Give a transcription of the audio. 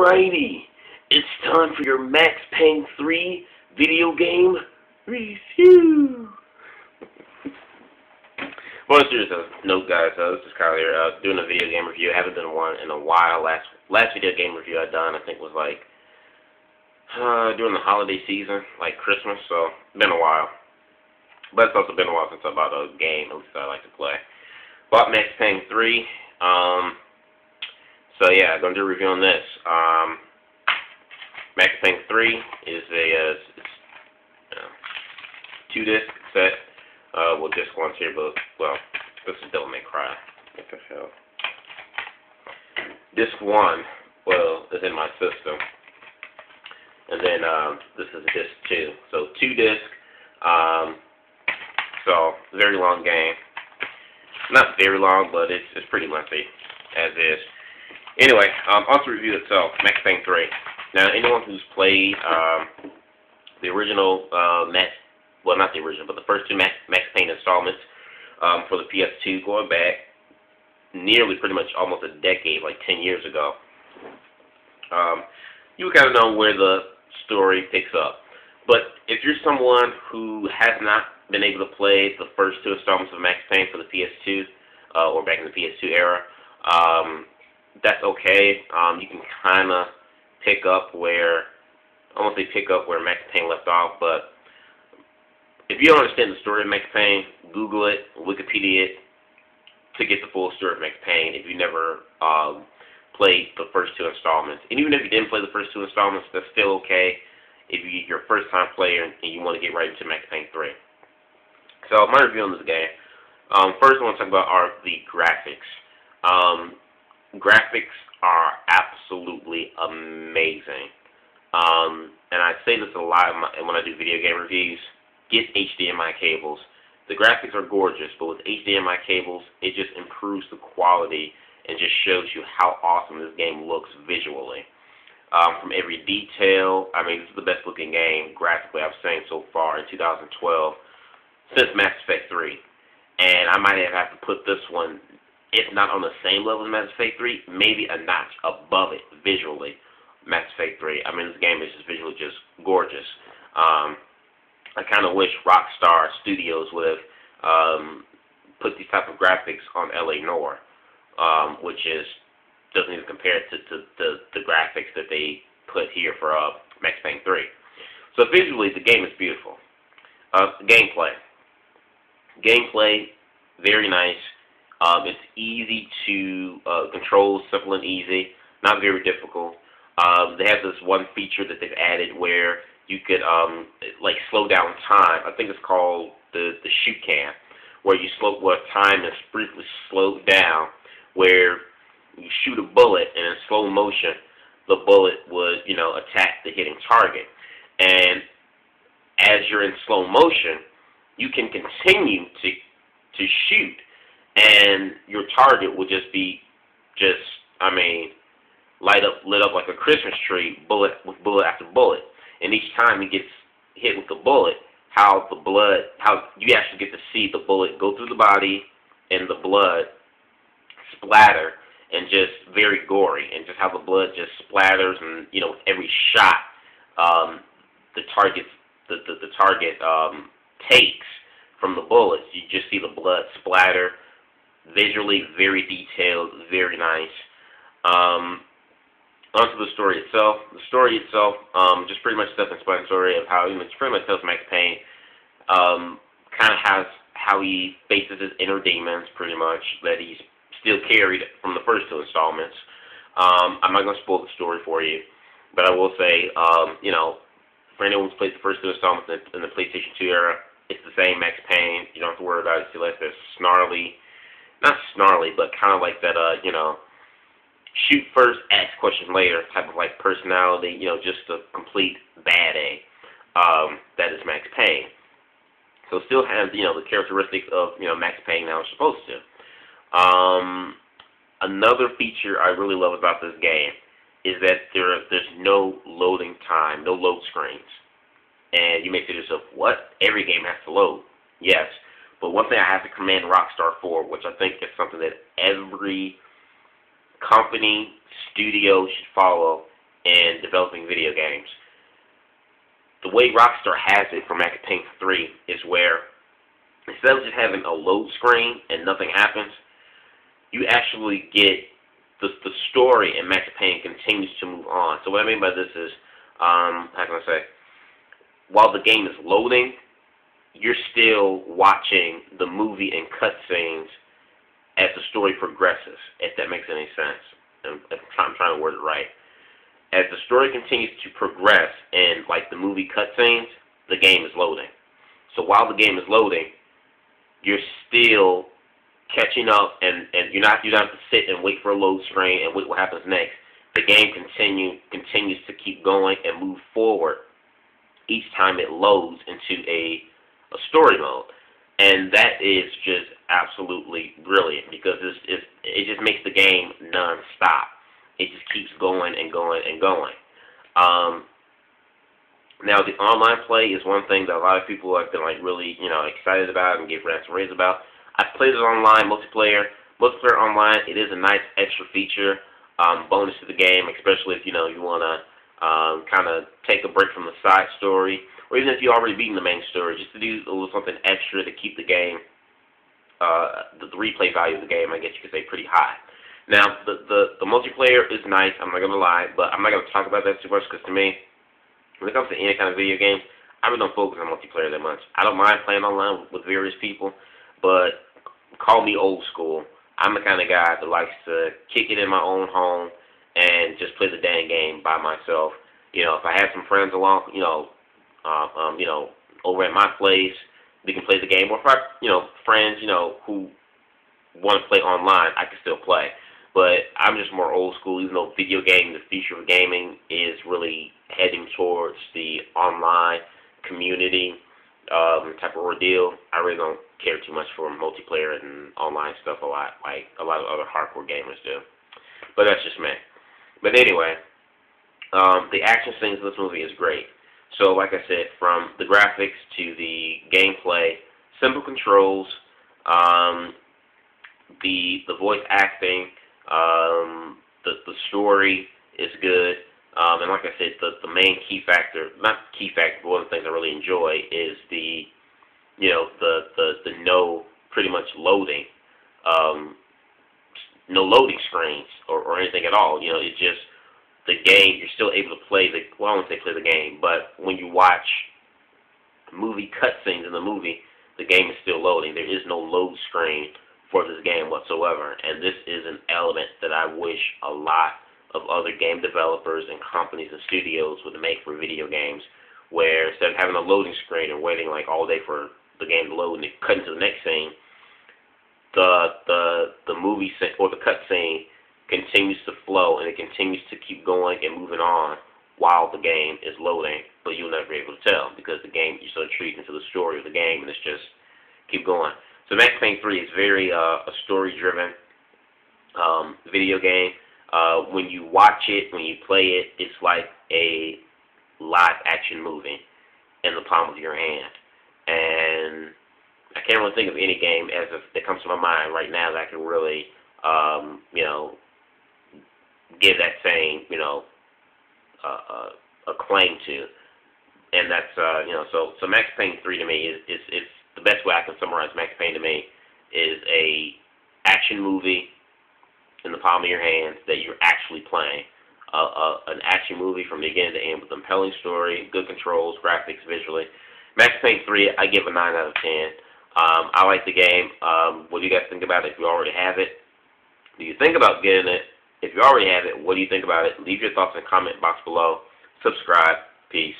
Alrighty, it's time for your Max Payne 3 video game review. Well, serious note, guys, this is Kyle here, doing a video game review. I haven't done one in a while. Last video game review I done, I think, was like during the holiday season, like Christmas, so it's been a while. But it's also been a while since I bought a game, at least I like to play. Bought Max Payne 3. So yeah, I'm going to do a review on this. Max Payne 3 is a 2-disc set with disc 1 here, but, well, this is Devil May Cry. What the hell? Disc 1, well, is in my system. And then this is disc 2. So 2-disc, so very long game. Not very long, but it's pretty lengthy, as is. Anyway, on to review itself, Max Payne 3. Now, anyone who's played the original well, not the original, but the first two Max Payne installments for the PS2, going back nearly pretty much almost a decade, like 10 years ago, you kind of know where the story picks up. But if you're someone who has not been able to play the first two installments of Max Payne for the PS2, or back in the PS2 era, that's okay. You can kind of pick up where, I won't say pick up where Max Payne left off, but if you don't understand the story of Max Payne, Google it, Wikipedia it, to get the full story of Max Payne if you never played the first two installments. And even if you didn't play the first two installments, that's still okay if you're a first-time player and you want to get right into Max Payne 3. So my review on this game, first I want to talk about the graphics. Graphics are absolutely amazing. And I say this a lot when I do video game reviews. Get HDMI cables. The graphics are gorgeous, but with HDMI cables, it just improves the quality and just shows you how awesome this game looks visually. From every detail, I mean, this is the best looking game graphically I've seen so far in 2012 since Mass Effect 3. And I might have to put this one, if not on the same level as Mass Effect 3, maybe a notch above it visually, Mass Effect 3. I mean, this game is just visually just gorgeous. I kind of wish Rockstar Studios would have put these type of graphics on LA Noire, which doesn't even compare to the graphics that they put here for Max Payne 3. So visually, the game is beautiful. Gameplay, very nice. It's easy to control, simple and easy, not very difficult. They have this one feature that they've added where you could like slow down time. I think it's called the shoot cam, where time is briefly slowed down, where you shoot a bullet and in slow motion, the bullet would attack the hitting target. And as you're in slow motion, you can continue to shoot, and your target will just be lit up like a Christmas tree, bullet after bullet. And each time he gets hit with the bullet, how you actually get to see the bullet go through the body and the blood splatter, and just very gory, and just how the blood just splatters, and with every shot the target takes from the bullets, you just see the blood splatter. Visually very detailed, very nice. Onto the story itself. The story itself, just pretty much self-explanatory of how, it pretty much tells Max Payne kind of has how he faces his inner demons, pretty much, that he's still carried from the first two installments. I'm not going to spoil the story for you, but I will say, for anyone who's played the first two installments in the PlayStation 2 era, it's the same Max Payne. You don't have to worry about it. Still has this snarly, not snarly, but kind of like that, shoot first, ask question later type of like personality, just a complete bad A. That is Max Payne. So it still has, the characteristics of, Max Payne now is supposed to. Another feature I really love about this game is that there's no loading time, no load screens. And you may say to yourself, what? Every game has to load. Yes. But one thing I have to commend Rockstar for, which I think is something that every company, studio should follow, in developing video games. The way Rockstar has it for Max Payne 3 is where instead of just having a load screen and nothing happens, you actually get the story in Max Payne continues to move on. So what I mean by this is, how can I say, while the game is loading, you're still watching the movie and cutscenes as the story progresses, if that makes any sense. I'm trying to word it right. As the story continues to progress in, like, the movie cutscenes, the game is loading. So while the game is loading, you're still catching up, and you don't have to sit and wait for a load screen and wait what happens next. The game continues to keep going and move forward each time it loads into a story mode. And that is just absolutely brilliant because it just makes the game non-stop. It just keeps going and going and going. Now, the online play is one thing that a lot of people have been like really, excited about and give rants and raves about. I've played it online, multiplayer. Multiplayer online, it is a nice extra feature, bonus to the game, especially if you want to kind of take a break from the side story, or even if you've already beaten the main story, just to do a little something extra to keep the game, the replay value of the game, I guess you could say, pretty high. Now, the multiplayer is nice, I'm not going to lie, but I'm not going to talk about that too much because to me, when it comes to any kind of video games, I really don't focus on multiplayer that much. I don't mind playing online with various people, but call me old school. I'm the kind of guy that likes to kick it in my own home and just play the dang game by myself. If I have some friends along, over at my place, we can play the game. Or if I, friends, who want to play online, I can still play. But I'm just more old school, even though video game, the future of gaming, is really heading towards the online community type of ordeal. I really don't care too much for multiplayer and online stuff a lot, like a lot of other hardcore gamers do. But that's just me. But anyway, the action scenes in this movie is great. So, like I said, from the graphics to the gameplay, simple controls, the voice acting, the story is good, and like I said, the main key factor, not key factor, but one of the things I really enjoy is the no pretty much loading, no loading screens or anything at all. It's just the game. You're still able to play I won't say play the game, but when you watch movie cutscenes in the movie, the game is still loading. There is no load screen for this game whatsoever, and this is an element that I wish a lot of other game developers and companies and studios would make for video games, where instead of having a loading screen and waiting like all day for the game to load and it cut into the next scene, the movie or the cutscene continues to flow and it continues to keep going and moving on while the game is loading, but you'll never be able to tell because the game, you're so intrigued into the story of the game and it's just keep going. So Max Payne 3 is very a story-driven video game. When you watch it, when you play it, it's like a live-action movie in the palm of your hand. And I can't really think of any game that comes to my mind right now that I can really, give that same, acclaim to. And that's, so Max Payne 3 to me is the best way I can summarize Max Payne to me is a action movie in the palm of your hands that you're actually playing. An action movie from beginning to end with a compelling story, good controls, graphics, visually. Max Payne 3, I give a 9 out of 10. I like the game. What do you guys think about it if you already have it? Do you think about getting it? If you already have it, what do you think about it? Leave your thoughts in the comment box below. Subscribe. Peace.